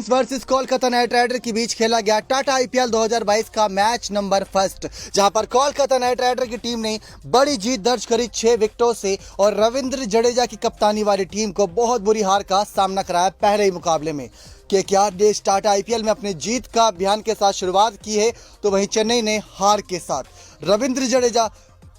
Kings versus Kolkata Knight Rider के बीच खेला गया टाटा आईपीएल 2022 का मैच नंबर फर्स्ट, जहां पर कोलकाता नाइट राइडर की टीम ने बड़ी जीत दर्ज करी 6 विकेटों से और रविंद्र जडेजा की कप्तानी वाली टीम को बहुत बुरी हार का सामना कराया पहले ही मुकाबले में। केकेआर ने टाटा आईपीएल में अपनी जीत का अभियान के साथ शुरुआत की है, तो वहीं चेन्नई ने हार के साथ। रविंद्र जडेजा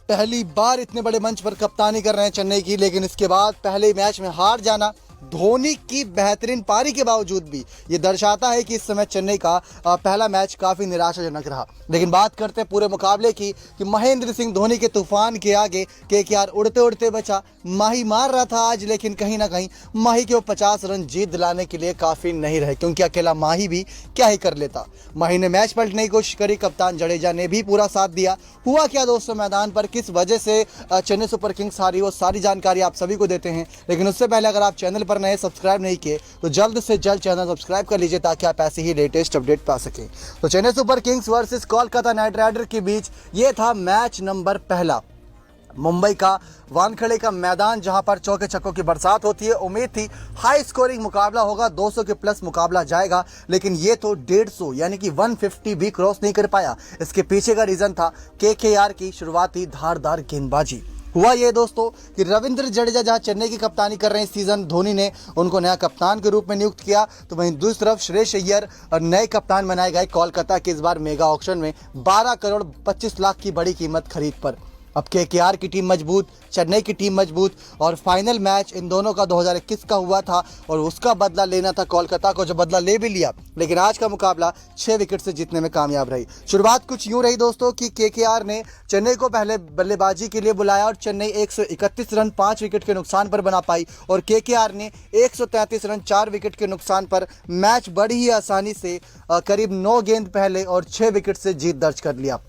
पहली बार इतने बड़े मंच पर कप्तानी कर रहे हैं चेन्नई की, लेकिन इसके बाद पहले मैच में हार जाना धोनी की बेहतरीन पारी के बावजूद भी ये दर्शाता है कि इस समय चेन्नई का पहला मैच काफी निराशाजनक रहा। लेकिन बात करते हैं पूरे मुकाबले की कि महेंद्र सिंह धोनी के तूफान के आगे केकेआर उड़ते उड़ते बचा। माही मार रहा था आज, लेकिन कहीं ना कहीं माही के वो 50 रन जीत दिलाने के लिए काफी नहीं रहे, क्योंकि अकेला माही भी क्या ही कर लेता। माही ने मैच पलटने की कोशिश करी, कप्तान जडेजा ने भी पूरा साथ दिया। हुआ क्या दोस्तों मैदान पर, किस वजह से चेन्नई सुपर किंग्स हारी, वो सारी जानकारी आप सभी को देते हैं। लेकिन उससे पहले अगर आप चैनल पर नए सब्सक्राइब नहीं किए तो जल्द से जल्द चैनल सब्सक्राइब कर लीजिए, ताकि आप ऐसे ही लेटेस्ट अपडेट पा सकें। तो Chennai Super Kings versus Kolkata Knight Rider के बीच ये था मैच नंबर पहला। मुंबई का वानखेड़े का मैदान, जहां पर चौके छक्कों की बरसात होती है। उम्मीद थी हाई स्कोरिंग मुकाबला होगा, 200 के प्लस मुकाबला जाएगा, लेकिन ये तो 150 यानी कि 150 भी क्रॉस नहीं कर पाया। इसके पीछे का रीजन था केकेआर की शुरुआती धारदार गेंदबाजी। हुआ ये दोस्तों कि रविंद्र जडेजा जहां चेन्नई की कप्तानी कर रहे हैं इस सीजन, धोनी ने उनको नया कप्तान के रूप में नियुक्त किया, तो वहीं दूसरी तरफ श्रेयस अय्यर और नए कप्तान बनाए गए कोलकाता के इस बार मेगा ऑक्शन में 12 करोड़ 25 लाख की बड़ी कीमत खरीद पर। अब केकेआर की टीम मजबूत, चेन्नई की टीम मजबूत, और फाइनल मैच इन दोनों का 2021 का हुआ था और उसका बदला लेना था कोलकाता को, जो बदला ले भी लिया। लेकिन आज का मुकाबला 6 विकेट से जीतने में कामयाब रही। शुरुआत कुछ यूं रही दोस्तों कि केकेआर ने चेन्नई को पहले बल्लेबाजी के लिए बुलाया और चेन्नई 131 रन 5 विकेट के नुकसान पर बना पाई, और केकेआर ने 133 रन 4 विकेट के नुकसान पर मैच बड़ी ही आसानी से करीब 9 गेंद पहले और 6 विकेट से जीत दर्ज कर लिया।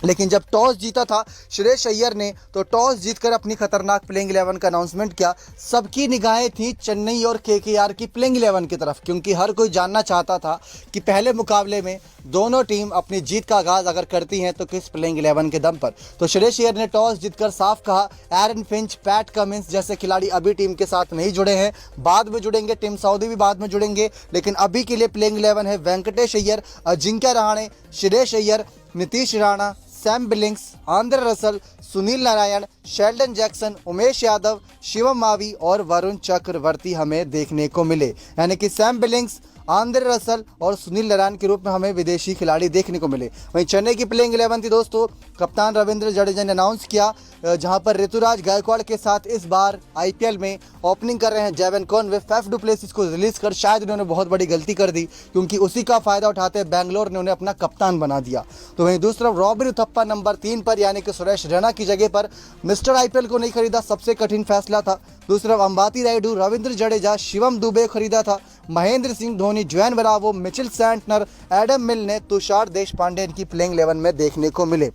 लेकिन जब टॉस जीता था श्रेयस अय्यर ने, तो टॉस जीतकर अपनी खतरनाक प्लेइंग 11 का अनाउंसमेंट किया। सबकी निगाहें थी चेन्नई और केकेआर की प्लेइंग 11 की तरफ, क्योंकि हर कोई जानना चाहता था कि पहले मुकाबले में दोनों टीम अपनी जीत का आगाज अगर करती हैं तो किस प्लेइंग 11 के दम पर। तो श्रेयस अय्यर ने टॉस जीतकर साफ कहा एरन फिंच, पैट कमिंस जैसे खिलाड़ी अभी टीम के साथ नहीं जुड़े हैं, बाद में जुड़ेंगे। टिम साउदी भी बाद में जुड़ेंगे, लेकिन अभी के लिए प्लेइंग 11 है Venkatesh Iyer, Ajinkya Rahane, Shreyas Iyer, Nitish Rana, Sam Billings, Andre Russell, Sunil Narayan, Sheldon Jackson, Umesh Yadav, Shivam Mavi और वरुण चक्रवर्ती हमें देखने को मिले। यानी कि सैम बिलिंग्स, आंद्रे रसल और सुनील नारायण के रूप में हमें विदेशी खिलाड़ी देखने को मिले। वहीं चेन्नई की प्लेइंग 11 थी दोस्तों, कप्तान रविंद्र जडेजा ने अनाउंस किया, जहां पर ऋतुराज गायकवाड़ के साथ इस बार आईपीएल में ओपनिंग कर रहे हैं Devon Conway. Faf du Plessis को रिलीज कर शायद इन्होंने बहुत बड़ी गलती कर दी, क्योंकि उसी का फायदा उठाते बेंगलोर ने उन्हें अपना कप्तान बना दिया। तो वहीं दूसरा रॉबिन उथप्पा नंबर 3 पर, यानी कि सुरेश रैना की जगह पर। मिस्टर आईपीएल को नहीं खरीदा, सबसे कठिन फैसला था। दूसरा अंबाती रायडू, रविंद्र जडेजा, शिवम दुबे खरीदा था। Mahendra Singh Dhoni, Dwayne Bravo, Mitchell Santner, Adam मिलने, तुषार देशपांडे इनकी प्लेइंग 11 में देखने को मिले।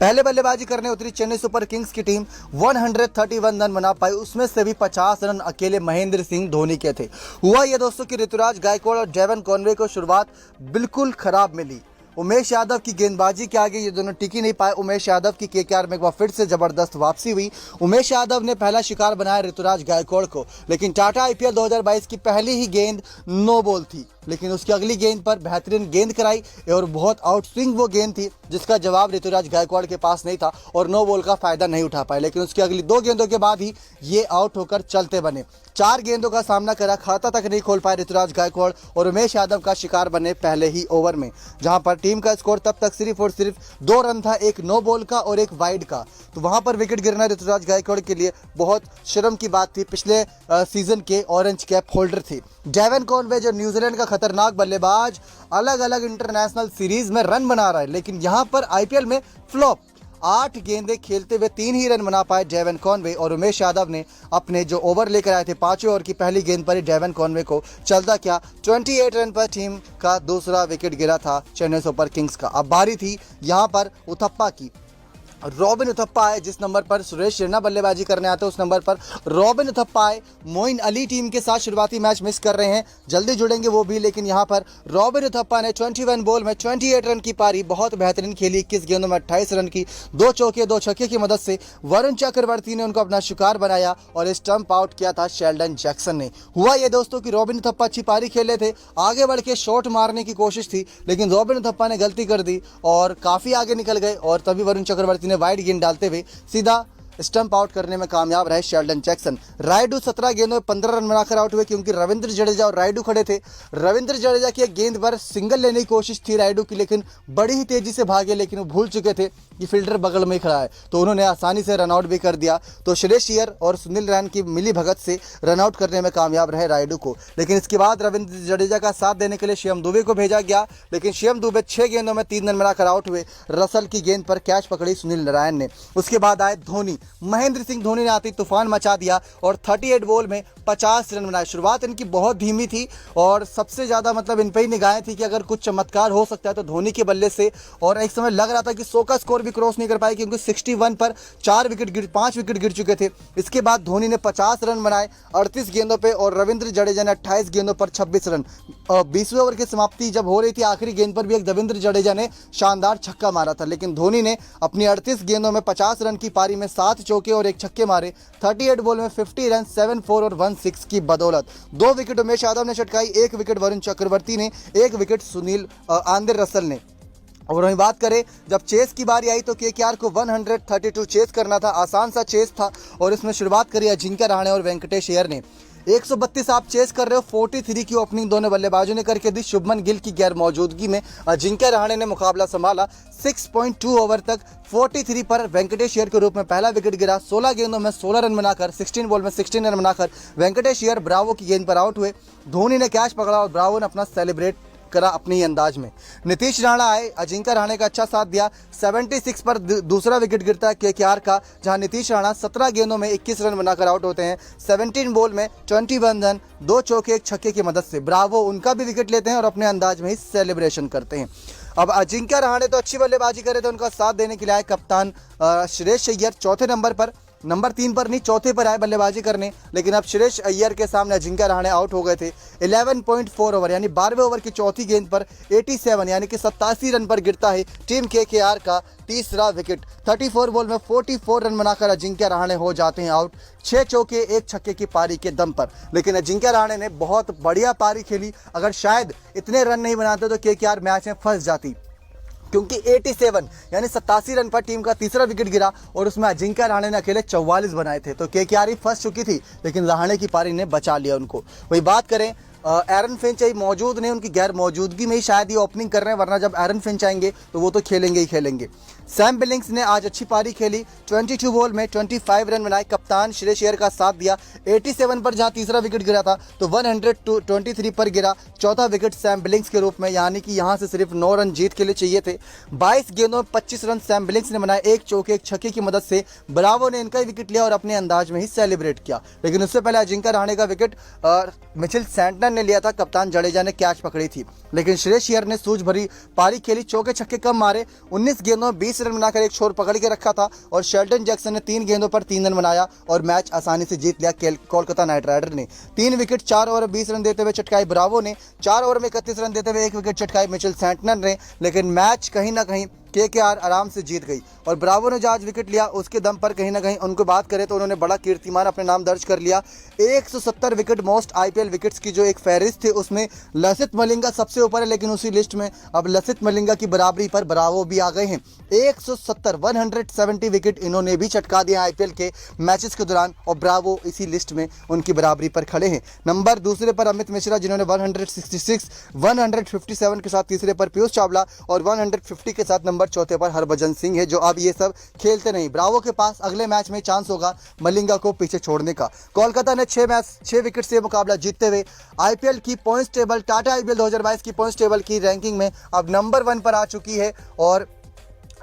पहले बल्लेबाजी करने उतरी चेन्नई सुपर किंग्स की टीम 131 रन बना पाई, उसमें से भी 50 रन अकेले महेंद्र सिंह धोनी के थे। हुआ यह दोस्तों कि ऋतुराज गायकवाड़ और डेवन कॉनवे को शुरुआत बिल्कुल खराब मिली। उमेश यादव की गेंदबाजी के आगे ये दोनों टिक ही नहीं पाए। उमेश यादव की केकेआर में एक बार फिर से जबरदस्त वापसी हुई। उमेश यादव ने पहला शिकार बनाया ऋतुराज गायकवाड़ को, लेकिन टाटा आईपीएल 2022 की पहली ही गेंद नो बॉल थी, लेकिन उसकी अगली गेंद पर बेहतरीन गेंद कराई और बहुत आउटस्विंग वो गेंद थी जिसका जवाब ऋतुराज गायकवाड़ के पास नहीं था और नो बॉल का फायदा नहीं उठा पाए। लेकिन उसकी अगली 2 गेंदों के बाद ही ये आउट होकर चलते बने। 4 गेंदों का सामना करा, खाता तक नहीं खोल पाए ऋतुराज गायकवाड़ और उमेश यादव का शिकार बने पहले ही ओवर में, जहां पर टीम का स्कोर तब तक सिर्फ और सिर्फ 2 रन था, एक नो बॉल का और एक वाइड का। तो वहां पर विकेट गिरना ऋतुराज गायकवाड़ के लिए बहुत शर्म की बात थी। पिछले सीजन के ऑरेंज कैप होल्डर थे। डेवन कॉनवे जो न्यूजीलैंड का खतरनाक बल्लेबाज, अलग अलग इंटरनेशनल सीरीज में रन बना रहा है, लेकिन यहां पर आईपीएल में फ्लॉप। 8 गेंदें खेलते हुए 3 ही रन बना पाए डेवन कॉनवे, और उमेश यादव ने अपने जो ओवर लेकर आए थे 5वें ओवर की पहली गेंद पर ही डेवन कॉनवे को चलता क्या 28 रन पर टीम का दूसरा विकेट गिरा था चेन्नई सुपर किंग्स का। अब बारी थी यहां पर उथप्पा की। रॉबिन उथप्पा आए, जिस नंबर पर सुरेश रैना बल्लेबाजी करने आते हैं उस नंबर पर रॉबिन उथप्पा आए। मोइन अली टीम के साथ शुरुआती मैच मिस कर रहे हैं, जल्दी जुड़ेंगे वो भी, लेकिन यहाँ पर रॉबिन उथप्पा ने 21 बॉल में 28 रन की पारी बहुत बेहतरीन खेली। 21 गेंदों में 28 रन की 2 चौके 2 छक्के की मदद से वरुण चक्रवर्ती ने उनको अपना शिकार बनाया और स्टंप आउट किया था शेल्डन जैक्सन ने। हुआ ये दोस्तों कि रॉबिन उथप्पा अच्छी पारी खेले थे, आगे बढ़ के शॉट मारने की कोशिश थी, लेकिन रॉबिन उथप्पा ने गलती कर दी और काफ़ी आगे निकल गए और तभी वरुण चक्रवर्ती ने वाइड गेंद डालते हुए सीधा स्टंप आउट करने में कामयाब रहे शेल्डन जैक्सन। रायडू 17 गेंदों में 15 रन बनाकर आउट हुए, क्योंकि रविंद्र जडेजा और रायडू खड़े थे। रविंद्र जडेजा की एक गेंद पर सिंगल लेने की कोशिश थी रायडू की, लेकिन बड़ी ही तेजी से भागे, लेकिन वो भूल चुके थे कि फील्डर बगल में ही खड़ा है, तो उन्होंने आसानी से रनआउट भी कर दिया। तो श्रेयस अय्यर और सुनील नारायण की मिली भगत से रनआउट करने में कामयाब रहे रायडू को। लेकिन इसके बाद रविंद्र जडेजा का साथ देने के लिए शिवम दुबे को भेजा गया, लेकिन शिवम दुबे 6 गेंदों में 3 रन बनाकर आउट हुए। रसल की गेंद पर कैच पकड़ी सुनील नारायण ने। उसके बाद आए धोनी, महेंद्र सिंह धोनी ने आते ही तूफान मचा दिया और 38 बॉल में 50 रन बनाए। शुरुआत इनकी बहुत धीमी थी और सबसे ज़्यादा मतलब इन पे ही निगाहें थी कि अगर कुछ चमत्कार हो सकता है तो धोनी के बल्ले से, और एक समय लग रहा था कि 100 का स्कोर भी क्रॉस नहीं कर पाए, क्योंकि 61 पर 5 विकेट गिर चुके थे। इसके बाद धोनी ने 50 रन बनाए 38 गेंदों पे और रविंद्र जडेजा ने 28 गेंदों पर 26 रन। 20वें ओवर की समाप्ति जब हो रही थी, आखिरी गेंद पर भी एक रविंद्र जडेजा ने शानदार छक्का मारा था, लेकिन धोनी ने अपनी 38 गेंदों में 50 रन की पारी में 7 चौके और 1 छक्के मारे। 38 बॉल में 50 रन 7 4 और 1 6 की बदौलत 2 विकेट उमेश यादव ने चटकाई, 1 विकेट वरुण चक्रवर्ती ने, 1 विकेट सुनील आंद्रे रसल ने। और वहीं बात करें जब चेस की बारी आई तो केकेआर को 132 चेस करना था, आसान सा चेस था और इसमें शुरुआत करी अजिंक्य रहाणे और वेंकटेश अय्यर ने। 132 आप चेस कर रहे हो, 43 की ओपनिंग दोनों बल्लेबाजों ने करके दी। शुभमन गिल की गैर मौजूदगी में अजिंक्य रहाणे ने मुकाबला संभाला। 6.2 ओवर तक 43 पर वेंकटेश अय्यर के रूप में पहला विकेट गिरा। 16 गेंदों में 16 रन बनाकर 16 बॉल में 16 रन बनाकर वेंकटेश अय्यर ब्रावो की गेंद पर आउट हुए। धोनी ने कैच पकड़ा और ब्रावो ने अपना सेलिब्रेट करा अपनी अंदाज में। नीतीश राणा आए, अजिंक्य रहाणे का अच्छा साथ दिया। 76 पर दूसरा विकेट गिरता है केकेआर का, जहां नीतीश राणा 17 गेंदों में 21 रन बनाकर आउट होते हैं। 17 बॉल में 21 रन 2 चौके 1 छक्के की मदद से ब्रावो उनका भी विकेट लेते हैं और अपने अंदाज में ही सेलिब्रेशन करते हैं। अब अजिंक्य रहाणे तो अच्छी बल्लेबाजी करे थे, उनका साथ देने के लिए आए कप्तान श्रेयस अय्यर। चौथे नंबर पर, नंबर 3 पर नहीं चौथे पर आए बल्लेबाजी करने, लेकिन अब श्रेयस अय्यर के सामने अजिंक्य रहाणे आउट हो गए थे। 11.4 ओवर यानी 12वें ओवर की चौथी गेंद पर 87 यानी कि 87 रन पर गिरता है टीम केकेआर का तीसरा विकेट। 34 बॉल में 44 रन बनाकर अजिंक्य रहाणे हो जाते हैं आउट, 6 चौके 1 छक्के की पारी के दम पर। लेकिन अजिंक्य रहाणे ने बहुत बढ़िया पारी खेली, अगर शायद इतने रन नहीं बनाते तो केकेआर मैच में फंस जाती, क्योंकि 87 यानी 87 रन पर टीम का तीसरा विकेट गिरा और उसमें अजिंक्य रहाणे ने अकेले 44 बनाए थे, तो केकेआर ही फंस चुकी थी, लेकिन रहाणे की पारी ने बचा लिया उनको। वही बात करें एरन फिंच मौजूद नहीं, उनकी गैर मौजूदगी में ही शायद ये ओपनिंग कर रहे हैं, वरना जब एरन फिंच आएंगे तो वो तो खेलेंगे ही खेलेंगे। सैम बिलिंग्स ने आज अच्छी पारी खेली, 22 बॉल में 25 रन बनाए। कप्तान श्रेयस अय्यर का साथ दिया। 87 पर जहां तीसरा विकेट गिरा था तो 123 पर गिरा चौथा विकेट सैम बिलिंग्स के रूप में, यानी कि यहां से सिर्फ 9 रन जीत के लिए चाहिए थे। 22 गेंदों में 25 रन सैम बिलिंग्स ने बनाए, 1 चौके 1 छक्के की मदद से ब्रावो ने इनका ही विकेट लिया और अपने अंदाज में ही सेलिब्रेट किया। लेकिन उससे पहले अजिंक्य रहाणे का विकेट मिचेल सैंटनर ने लिया था, कप्तान जडेजा ने कैच पकड़ी थी। लेकिन श्रेयस अय्यर ने सूझ भरी पारी खेली, चौके छक्के कम मारे, 19 गेंदों में 20 रन बनाकर एक छोर पकड़ के रखा था और शेल्डन जैक्सन ने 3 गेंदों पर 3 रन बनाया और मैच आसानी से जीत लिया कोलकाता नाइट राइडर ने। 3 विकेट 4 ओवर 20 रन देते हुए चटकाई ब्रावो ने, 4 ओवर में 31 रन देते हुए 1 विकेट चटकाई मिचेल सैंटनर ने। लेकिन मैच कहीं ना कहीं केकेआर आराम से जीत गई और ब्रावो ने जो आज विकेट लिया उसके दम पर कहीं ना कहीं उनको बात करें तो उन्होंने बड़ा कीर्तिमान अपने नाम दर्ज कर लिया। 170 विकेट मोस्ट आईपीएल विकेट्स की जो एक फहरिस्त थी उसमें लसित मलिंगा सबसे ऊपर है, लेकिन उसी लिस्ट में अब लसित मलिंगा की बराबरी पर ब्रावो भी आ गए हैं। 170 विकेट इन्होंने भी चटका दिया आईपीएल के मैचेस के दौरान और ब्रावो इसी लिस्ट में उनकी बराबरी पर खड़े हैं। नंबर दूसरे पर अमित मिश्रा जिन्होंने 166, 157 के साथ तीसरे पर पीयूष चावला और 150 के साथ नंबर चौथे पर हरभजन सिंह है, जो अब ये सब खेलते नहीं। ब्रावो के पास अगले मैच में चांस होगा मलिंगा को पीछे छोड़ने का। कोलकाता ने 6 विकेट से मुकाबला जीतते हुए आईपीएल की पॉइंट्स टेबल, टाटा आईपीएल 2022 की पॉइंट्स टेबल की रैंकिंग में अब नंबर 1 पर आ चुकी है। और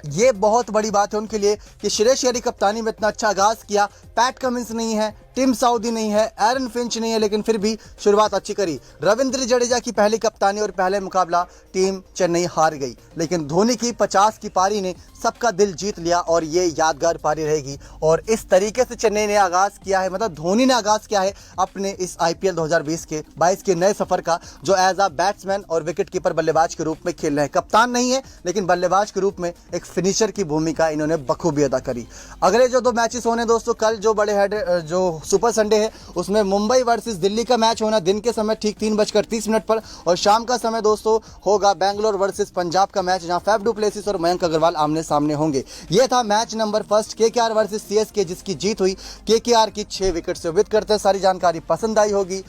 ये बहुत बड़ी बात है उनके लिए कि श्रेयस अय्यर की कप्तानी में इतना अच्छा आगाज किया। पैट कमिंस नहीं है, टिम साउदी नहीं है, एरन फिंच नहीं है, लेकिन फिर भी शुरुआत अच्छी करी। रविंद्र जडेजा की पहली कप्तानी और पहले मुकाबला टीम चेन्नई हार गई, लेकिन धोनी की 50 की पारी ने सबका दिल जीत लिया और ये यादगार पारी रहेगी। और इस तरीके से चेन्नई ने आगाज़ किया है, मतलब धोनी ने आगाज़ किया है अपने इस IPL 2022 के नए सफ़र का, जो एज अ बैट्समैन और विकेट कीपर बल्लेबाज के रूप में खेल रहे हैं। कप्तान नहीं है, लेकिन बल्लेबाज के रूप में एक फिनिशर की भूमिका इन्होंने बखूबी अदा करी। अगले जो 2 मैचेस होने दोस्तों, कल जो बड़े हेड जो सुपर संडे है उसमें मुंबई वर्सेस दिल्ली का मैच होना दिन के समय ठीक 3:30 पर, और शाम का समय दोस्तों होगा बेंगलोर वर्सेस पंजाब का मैच, जहां फैफ डू प्लेसिस और मयंक अग्रवाल आमने सामने होंगे। यह था match number first KKR versus CSK, जिसकी जीत हुई KKR की 6 विकेट से। उम्मीद करते हैं सारी जानकारी पसंद आई होगी।